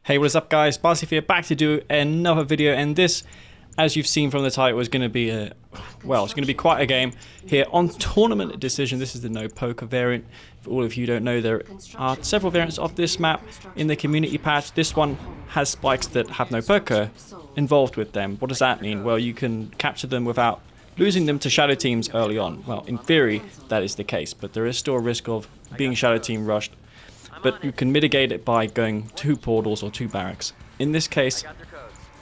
Hey, what is up guys, Barsif here, back to do another video, and this, as you've seen from the title, is going to be it's going to be quite a game here on Tournament Decision. This is the no poker variant. For all of you who don't know, there are several variants of this map in the community patch. This one has spikes that have no poker involved with them. What does that mean? Well, you can capture them without losing them to shadow teams early on. Well, in theory, that is the case, but there is still a risk of being shadow team rushed. But you can mitigate it by going 2 portals or 2 barracks. In this case,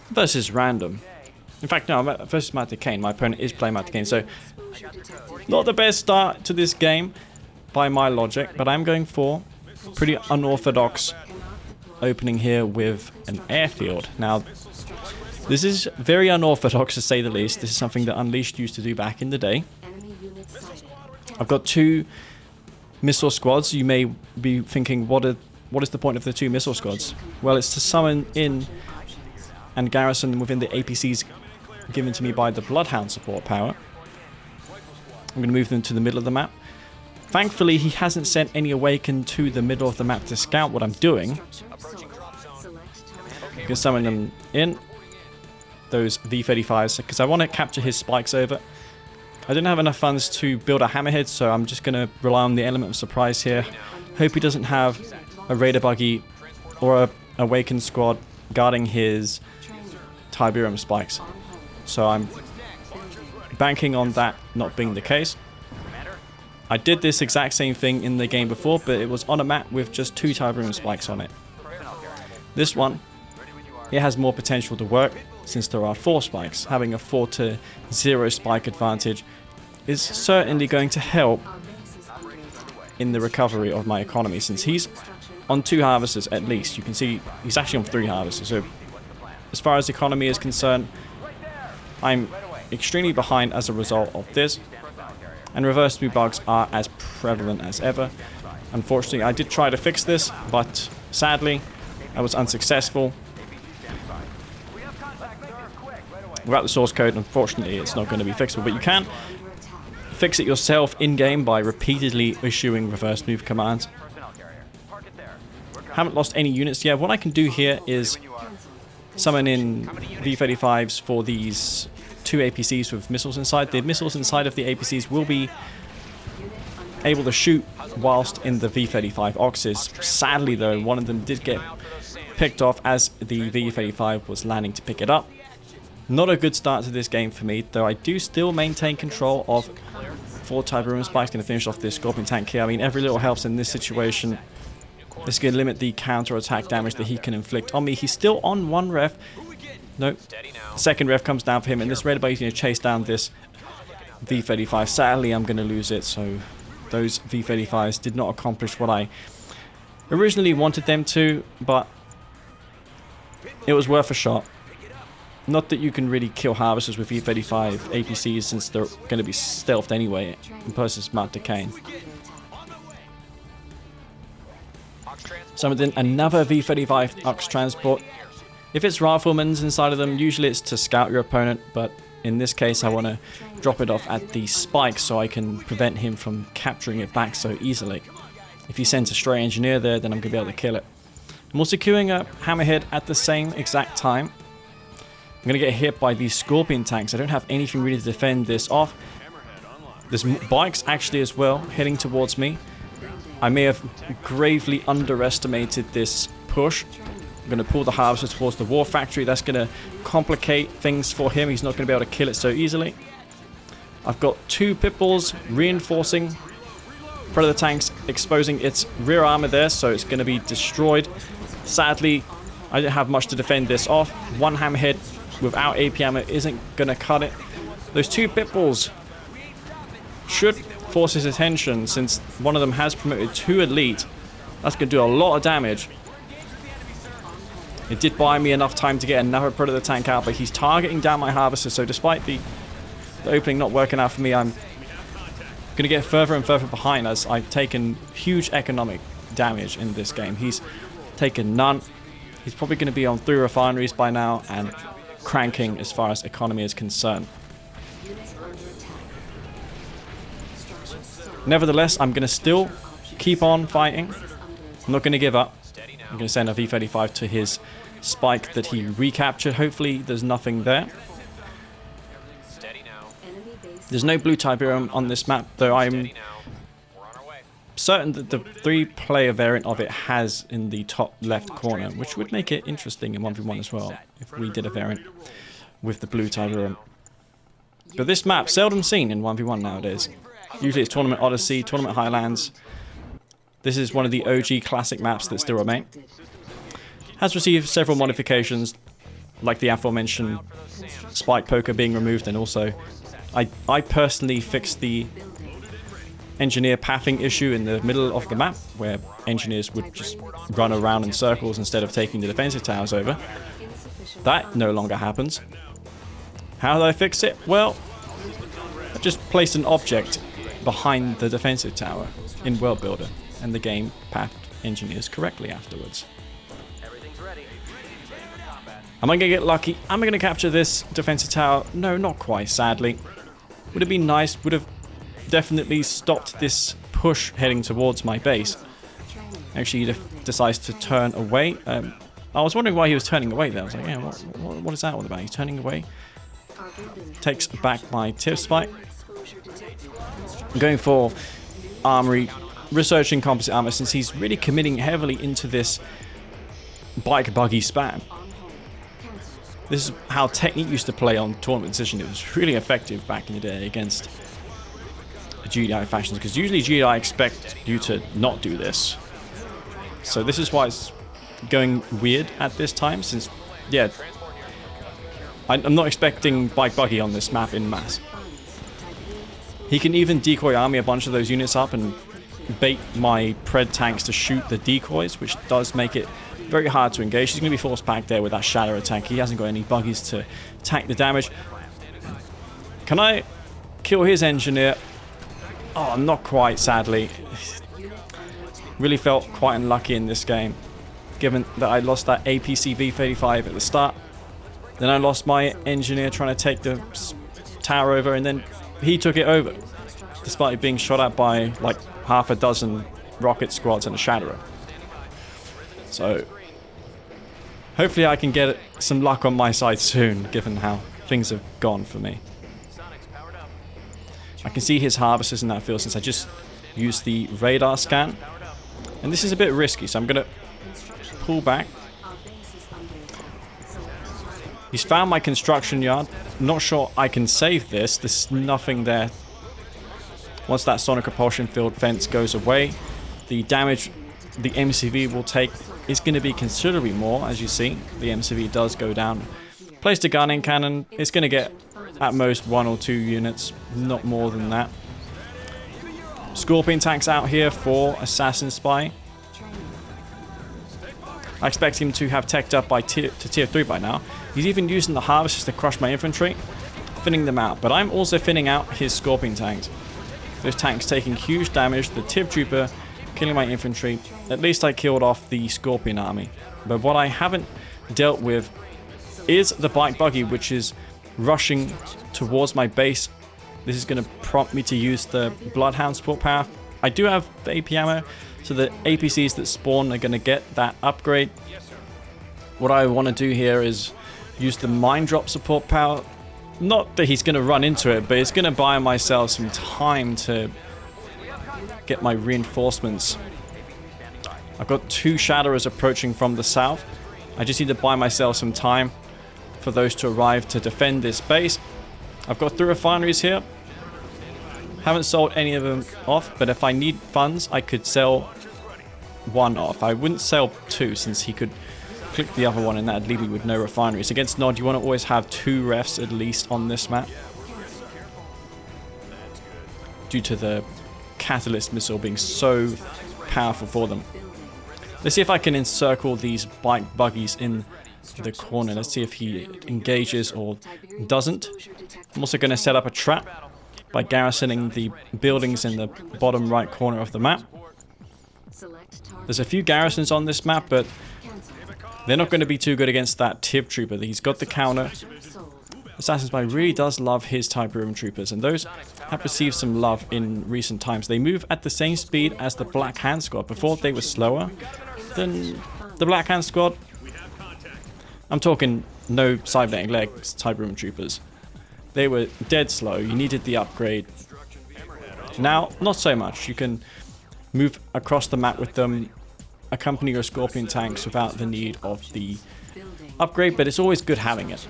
versus random. In fact, no, versus Matt Kane. My opponent is playing Matt Kane, so not the best start to this game by my logic, but I'm going for pretty unorthodox opening here with an airfield. Now, this is very unorthodox to say the least. This is something that Unleashed used to do back in the day. I've got 2 missile squads. You may be thinking, what is the point of the 2 missile squads? Well, it's to summon in and garrison within the APCs given to me by the Bloodhound support power. I'm going to move them to the middle of the map. Thankfully, he hasn't sent any Awaken to the middle of the map to scout what I'm doing. You can summon them in, those V35s, because I want to capture his spikes over. I didn't have enough funds to build a hammerhead, so I'm just going to rely on the element of surprise here. Hope he doesn't have a raider buggy or a awakened squad guarding his Tiberium spikes. So I'm banking on that not being the case. I did this exact same thing in the game before, but it was on a map with just 2 Tiberium spikes on it. This one, it has more potential to work since there are 4 spikes. Having a 4-0 spike advantage is certainly going to help in the recovery of my economy, since he's on 2 harvesters at least. You can see he's actually on 3 harvesters, so as far as economy is concerned, I'm extremely behind as a result of this, and reverse move bugs are as prevalent as ever. Unfortunately, I did try to fix this, but sadly I was unsuccessful. Without the source code, unfortunately, it's not going to be fixable, but you can fix it yourself in-game by repeatedly issuing reverse move commands. Haven't lost any units yet. What I can do here is summon in V35s for these 2 APCs with missiles inside. The missiles inside of the APCs will be able to shoot whilst in the V35 Oxes. Sadly, though, one of them did get picked off as the V35 was landing to pick it up. Not a good start to this game for me, though I do still maintain control of 4 Tiberium spikes. Going to finish off this Scorpion tank here. I mean, every little helps in this situation. This is going to limit the counter-attack damage that he can inflict on me. He's still on 1 ref. Nope. Second ref comes down for him, and this Red Buggy is going to chase down this V35. Sadly, I'm going to lose it, so those V35s did not accomplish what I originally wanted them to, but it was worth a shot. Not that you can really kill harvesters with V35 APCs, since they're going to be stealthed anyway versus Matt Kane. Summoned in another V35 Ux transport. If it's riflemen's inside of them, usually it's to scout your opponent, but in this case I want to drop it off at the spike so I can prevent him from capturing it back so easily. If he sends a stray engineer there, then I'm going to be able to kill it. I'm also queuing a hammerhead at the same exact time. I'm going to get hit by these Scorpion tanks. I don't have anything really to defend this off. There's bikes actually as well heading towards me. I may have gravely underestimated this push. I'm going to pull the harvester towards the war factory. That's going to complicate things for him. He's not going to be able to kill it so easily. I've got 2 Pitbulls reinforcing Predator tanks, exposing its rear armor there, so it's going to be destroyed. Sadly, I don't have much to defend this off. 1 hammerhead without AP ammo isn't going to cut it. Those 2 Pitbulls should force his attention, since one of them has promoted to elite. That's going to do a lot of damage. It did buy me enough time to get another Predator tank out, but he's targeting down my harvester, so despite the opening not working out for me, I'm going to get further and further behind as I've taken huge economic damage in this game. He's taken none. He's probably going to be on 3 refineries by now and cranking as far as economy is concerned. Nevertheless, I'm going to still keep on fighting. I'm not going to give up. I'm going to send a V35 to his spike that he recaptured. Hopefully there's nothing there. There's no blue Tiberium on this map, though I'm certain that the 3-player variant of it has in the top left corner, which would make it interesting in 1v1 as well, if we did a variant with the blue Tiberium. But this map, seldom seen in 1v1 nowadays. Usually it's Tournament Odyssey, Tournament Highlands. This is one of the OG classic maps that still remain. Has received several modifications, like the aforementioned spike poker being removed, and also I personally fixed the engineer pathing issue in the middle of the map, where engineers would just run around in circles instead of taking the defensive towers over. That no longer happens. How did I fix it? Well, I just placed an object behind the defensive tower in World Builder, and the game pathed engineers correctly afterwards. Am I going to get lucky? Am I going to capture this defensive tower? No, not quite, sadly. Would have been nice, would have definitely stopped this push heading towards my base. Actually, he decides to turn away. I was wondering why he was turning away there. I was like, yeah, what is that all about? He's turning away. Takes back my tip spike. I'm going for armory, researching composite armor, since he's really committing heavily into this bike buggy spam. This is how Technique used to play on Tournament Decision. It was really effective back in the day against GDI factions, because usually GDI expect you to not do this. So this is why it's going weird at this time, since, yeah, I'm not expecting bike buggy on this map in mass. He can even decoy army a bunch of those units up and bait my pred tanks to shoot the decoys, which does make it very hard to engage. He's going to be forced back there with that shadow attack. He hasn't got any buggies to tank the damage. Can I kill his engineer? Oh, not quite, sadly. Really felt quite unlucky in this game, given that I lost that APC V35 at the start. Then I lost my engineer trying to take the tower over, and then he took it over, despite being shot at by like half a dozen rocket squads and a shatterer. So hopefully I can get some luck on my side soon, given how things have gone for me. I can see his harvesters in that field since I just used the radar scan. And this is a bit risky, so I'm going to pull back. He's found my construction yard. I'm not sure I can save this. There's nothing there. Once that sonic repulsion field fence goes away, the damage the MCV will take is going to be considerably more, as you see. The MCV does go down. Placed a gunning cannon. It's going to get at most 1 or 2 units, not more than that. Scorpion tanks out here for Assassin Spy. I expect him to have teched up by tier 3 by now. He's even using the harvesters to crush my infantry, thinning them out. But I'm also thinning out his Scorpion tanks. Those tanks taking huge damage. The Tib Trooper killing my infantry. At least I killed off the Scorpion army. But what I haven't dealt with is the bike buggy, which is rushing towards my base. This is going to prompt me to use the Bloodhound support power. I do have the AP ammo, so the APCs that spawn are going to get that upgrade. What I want to do here is use the Mine Drop support power. Not that he's going to run into it, but it's going to buy myself some time to get my reinforcements. I've got 2 Shatterers approaching from the south. I just need to buy myself some time for those to arrive to defend this base. I've got 3 refineries here. Haven't sold any of them off, but if I need funds, I could sell 1 off. I wouldn't sell 2, since he could click the other one and that'd leave me with no refineries. Against Nod, you want to always have 2 refs at least on this map, due to the Catalyst missile being so powerful for them. Let's see if I can encircle these bike buggies in the corner. Let's see if he engages or doesn't. I'm also going to set up a trap by garrisoning the buildings in the bottom right corner of the map. There's a few garrisons on this map, but they're not going to be too good against that Tib Trooper. He's got the counter. Assassin's Spy really does love his Tiberium Troopers, and those have received some love in recent times. They move at the same speed as the Black Hand Squad. Before, they were slower than the Black Hand squad, I'm talking no cybernetic legs type room troopers. They were dead slow. You needed the upgrade. Now, not so much. You can move across the map with them, accompany your Scorpion tanks without the need of the upgrade, but it's always good having it.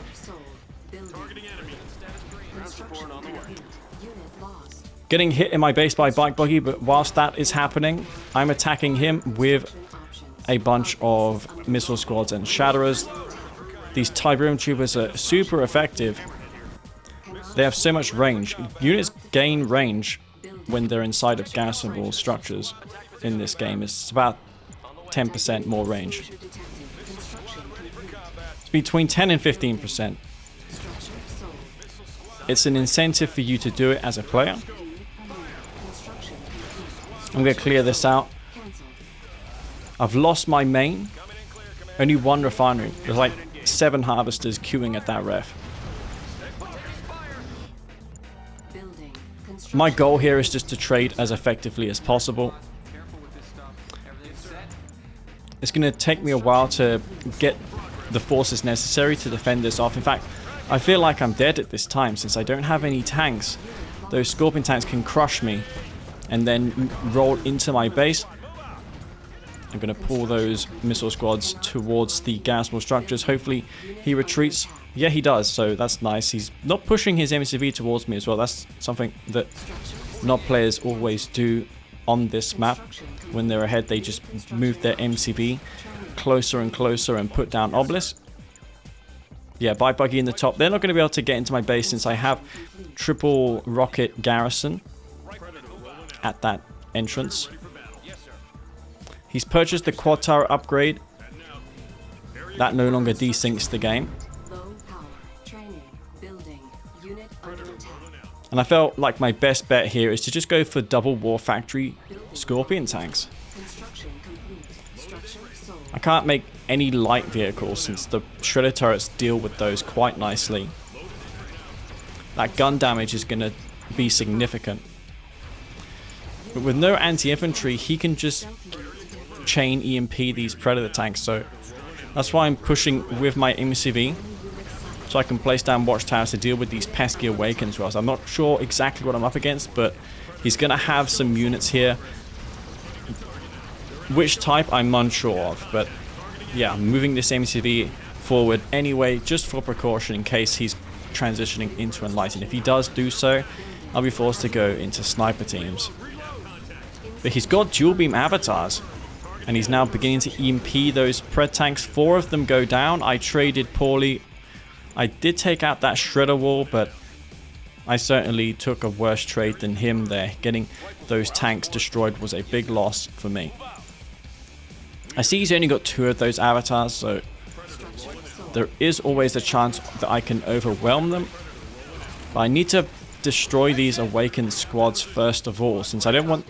Getting hit in my base by Bike Buggy, but whilst that is happening, I'm attacking him with a bunch of missile squads and shatterers. These Tiberium troopers are super effective. They have so much range. Units gain range when they're inside of garrison wall structures in this game. It's about 10% more range. It's between 10 and 15%. It's an incentive for you to do it as a player. I'm going to clear this out. I've lost my main. Only one refinery. There's like 7 harvesters queuing at that ref. My goal here is just to trade as effectively as possible. It's going to take me a while to get the forces necessary to defend this off. In fact, I feel like I'm dead at this time since I don't have any tanks. Those Scorpion tanks can crush me and then roll into my base. I'm going to pull those missile squads towards the garrison structures. Hopefully he retreats. Yeah, he does, so that's nice. He's not pushing his MCV towards me as well. That's something that not players always do on this map. When they're ahead, they just move their MCV closer and closer and put down obelisks. Yeah, Bike Buggy in the top. They're not going to be able to get into my base since I have triple rocket garrison at that entrance. He's purchased the quad tower upgrade. That no longer desyncs the game. And I felt like my best bet here is to just go for double War Factory Scorpion tanks. I can't make any light vehicles since the shredder turrets deal with those quite nicely. That gun damage is going to be significant. But with no anti-infantry, he can just chain EMP these Predator tanks. So that's why I'm pushing with my MCV. So I can place down watchtowers to deal with these pesky Awakens rolls. I'm not sure exactly what I'm up against, but he's going to have some units here. Which type, I'm unsure of. But yeah, I'm moving this MCV forward anyway, just for precaution in case he's transitioning into Enlightened. If he does do so, I'll be forced to go into sniper teams. But he's got dual beam avatars. And he's now beginning to EMP those Pred tanks. 4 of them go down. I traded poorly. I did take out that shredder wall, but I certainly took a worse trade than him there. Getting those tanks destroyed was a big loss for me. I see he's only got 2 of those avatars, so there is always a chance that I can overwhelm them. But I need to destroy these awakened squads first of all, since I don't want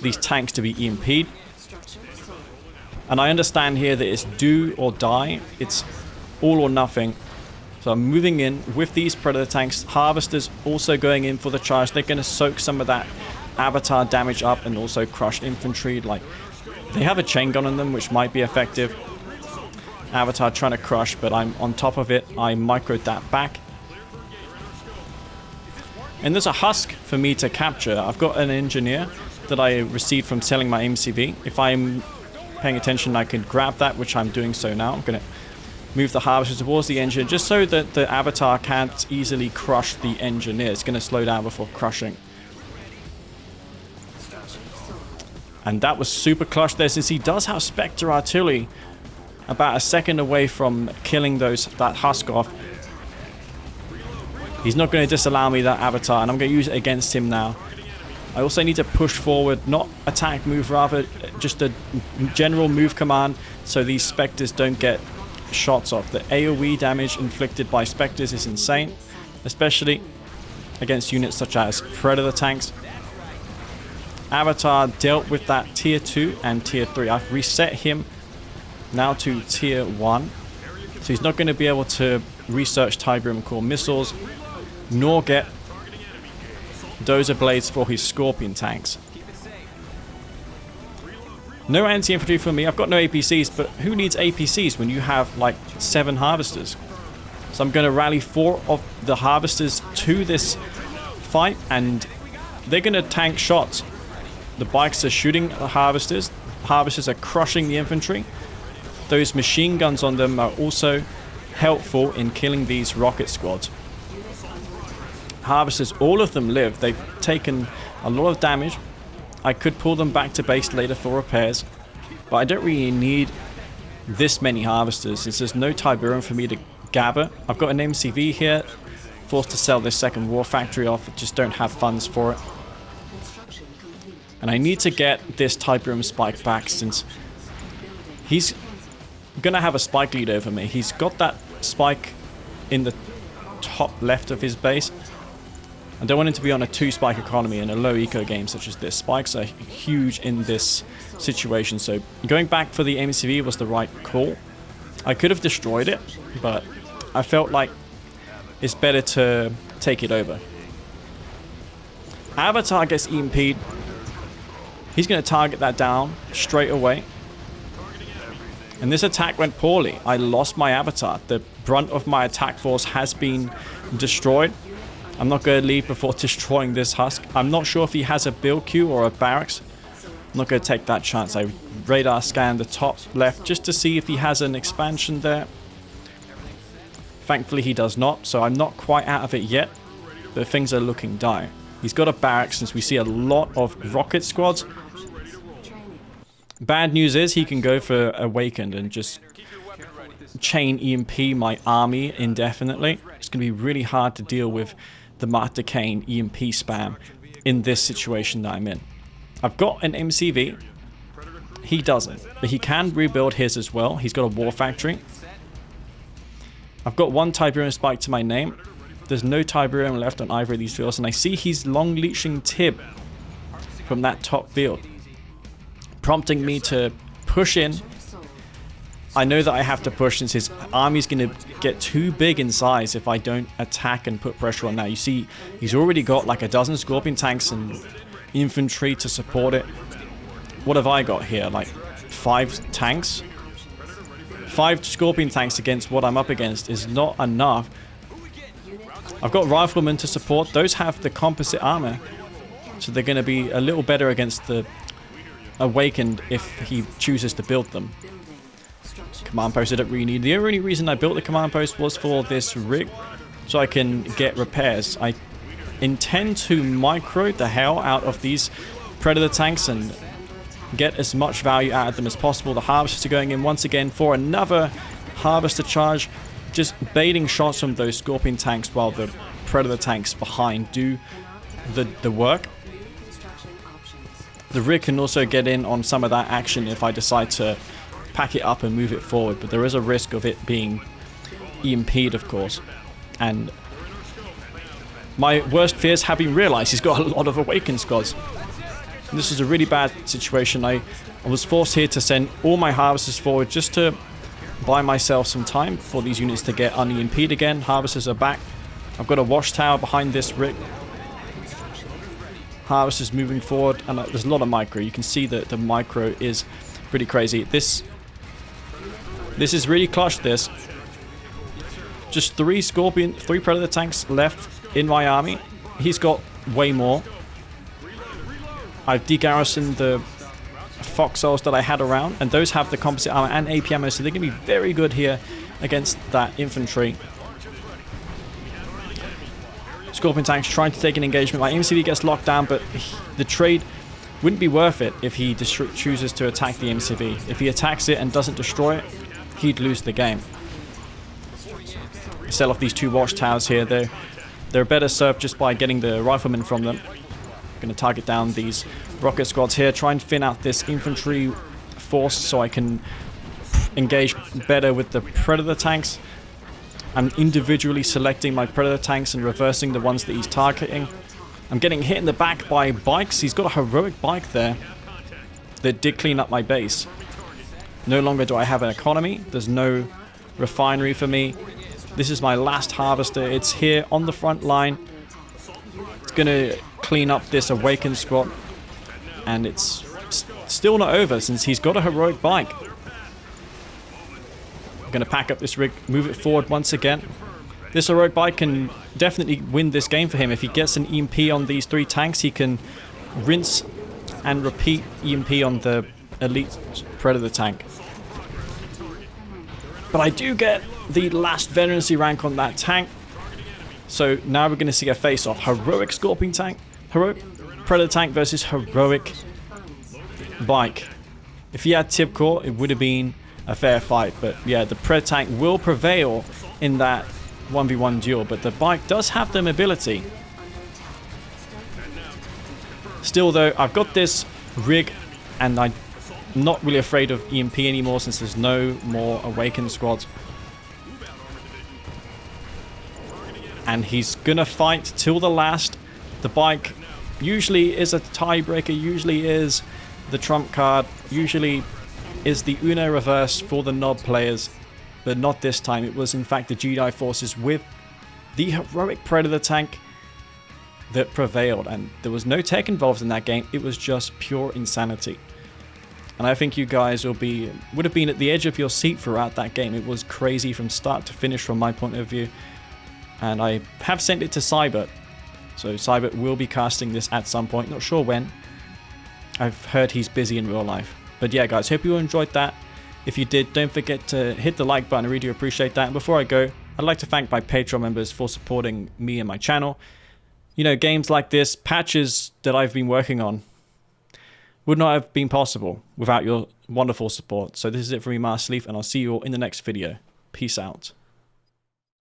these tanks to be EMP'd. And I understand here that it's do or die. It's all or nothing. So I'm moving in with these Predator tanks. Harvesters also going in for the charge. They're going to soak some of that avatar damage up and also crush infantry. Like, they have a chain gun on them, which might be effective. Avatar trying to crush, but I'm on top of it. I microed that back. And there's a husk for me to capture. I've got an engineer that I received from selling my MCV. If I'm paying attention, I can grab that, which I'm doing so now. I'm going to move the harvester towards the engineer just so that the avatar can't easily crush the engineer. It's going to slow down before crushing. And that was super clutch there, since he does have Spectre artillery about a second away from killing that husk off. He's not going to disallow me that avatar, and I'm going to use it against him now. I also need to push forward, not attack move, rather just a general move command so these Spectres don't get shots off. The AoE damage inflicted by Spectres is insane, especially against units such as Predator tanks. Avatar dealt with that tier 2 and tier 3. I've reset him now to tier 1. So he's not going to be able to research Tiberium core missiles, nor get Dozer blades for his Scorpion tanks. No anti-infantry for me. I've got no APCs, but who needs APCs when you have like 7 harvesters? So I'm going to rally 4 of the harvesters to this fight, and they're going to tank shots. The bikes are shooting the harvesters. Harvesters are crushing the infantry. Those machine guns on them are also helpful in killing these rocket squads. Harvesters, all of them live. They've taken a lot of damage. I could pull them back to base later for repairs, but I don't really need this many harvesters since there's no Tiberium for me to gather. I've got an MCV here, forced to sell this second war factory off. I just don't have funds for it. And I need to get this Tiberium spike back since he's going to have a spike lead over me. He's got that spike in the top left of his base. I don't want him to be on a 2-spike economy in a low eco game such as this. Spikes are huge in this situation, so going back for the MCV was the right call. I could have destroyed it, but I felt like it's better to take it over. Avatar gets EMP'd. He's going to target that down straight away. And this attack went poorly. I lost my Avatar. The brunt of my attack force has been destroyed. I'm not going to leave before destroying this husk. I'm not sure if he has a build queue or a barracks. I'm not going to take that chance. I radar scanned the top left just to see if he has an expansion there. Thankfully he does not, so I'm not quite out of it yet, but things are looking dire. He's got a barracks since we see a lot of rocket squads. Bad news is he can go for Awakened and just chain EMP my army indefinitely. It's going to be really hard to deal with the Martyr Kane EMP spam in this situation that I'm in. I've got an MCV. He doesn't, but he can rebuild his as well. He's got a war factory. I've got 1 Tiberium spike to my name. There's no Tiberium left on either of these fields, and I see he's long leeching Tib from that top field, prompting me to push in. I know that I have to push since his army's going to get too big in size if I don't attack and put pressure on now. You see, he's already got like a dozen Scorpion tanks and infantry to support it. What have I got here? Like 5 tanks? 5 Scorpion tanks against what I'm up against is not enough. I've got riflemen to support. Those have the composite armor, so they're going to be a little better against the Awakened if he chooses to build them. Command post I don't really need. The only reason I built the command post was for this rig, so I can get repairs. I intend to micro the hell out of these Predator tanks and get as much value out of them as possible. The Harvesters are going in once again for another Harvester charge, just baiting shots from those Scorpion tanks while the Predator tanks behind do the work. The rig can also get in on some of that action if I decide to pack it up and move it forward, but there is a risk of it being EMP'd, of course. And my worst fears have been realized. He's got a lot of Awakened squads. And this is a really bad situation. I was forced here to send all my Harvesters forward just to buy myself some time for these units to get un-EMP'd again. Harvesters are back. I've got a watchtower behind this rig. Harvesters moving forward, and there's a lot of micro. You can see that the micro is pretty crazy. This is really clutch. This just 3 Predator tanks left in my army. He's got way more. I've degarrisoned the foxholes that I had around, and those have the composite armor and AP ammo, so they're going to be very good here against that infantry. Scorpion tanks trying to take an engagement. My MCV gets locked down, but the trade wouldn't be worth it if he chooses to attack the MCV. If he attacks it and doesn't destroy it, he'd lose the game. Sell off these 2 watchtowers here. They're better served just by getting the riflemen from them. Going to target down these rocket squads here, try and thin out this infantry force so I can engage better with the Predator tanks. I'm individually selecting my Predator tanks and reversing the ones that he's targeting. I'm getting hit in the back by bikes. He's got a heroic bike there that did clean up my base. No longer do I have an economy. There's no refinery for me. This is my last Harvester. It's here on the front line. It's going to clean up this Awakened squad. And it's still not over since he's got a heroic bike. Going to pack up this rig, move it forward once again. This heroic bike can definitely win this game for him. If he gets an EMP on these 3 tanks, he can rinse and repeat EMP on the elite Predator tank. But I do get the last veterancy rank on that tank. So now we're going to see a face-off. Heroic Scorpion tank, heroic Predator tank versus heroic bike. If he had tip core, it would have been a fair fight. But yeah, the Predator tank will prevail in that 1v1 duel. But the bike does have the mobility. Still though, I've got this rig and I'm not really afraid of EMP anymore since there's no more awakened squads. And he's gonna fight till the last. The bike usually is a tiebreaker, usually is the trump card, usually is the Uno reverse for the Nob players, but not this time. It was in fact the Jedi forces with the heroic Predator tank that prevailed, and there was no tech involved in that game. It was just pure insanity. And I think you guys would have been at the edge of your seat throughout that game. It was crazy from start to finish from my point of view. And I have sent it to Cybert. So Cybert will be casting this at some point. Not sure when. I've heard he's busy in real life. But yeah, guys, hope you enjoyed that. If you did, don't forget to hit the like button. I really do appreciate that. And before I go, I'd like to thank my Patreon members for supporting me and my channel. You know, games like this, patches that I've been working on, would not have been possible without your wonderful support. So this is it from me, Master Leaf, and I'll see you all in the next video. Peace out.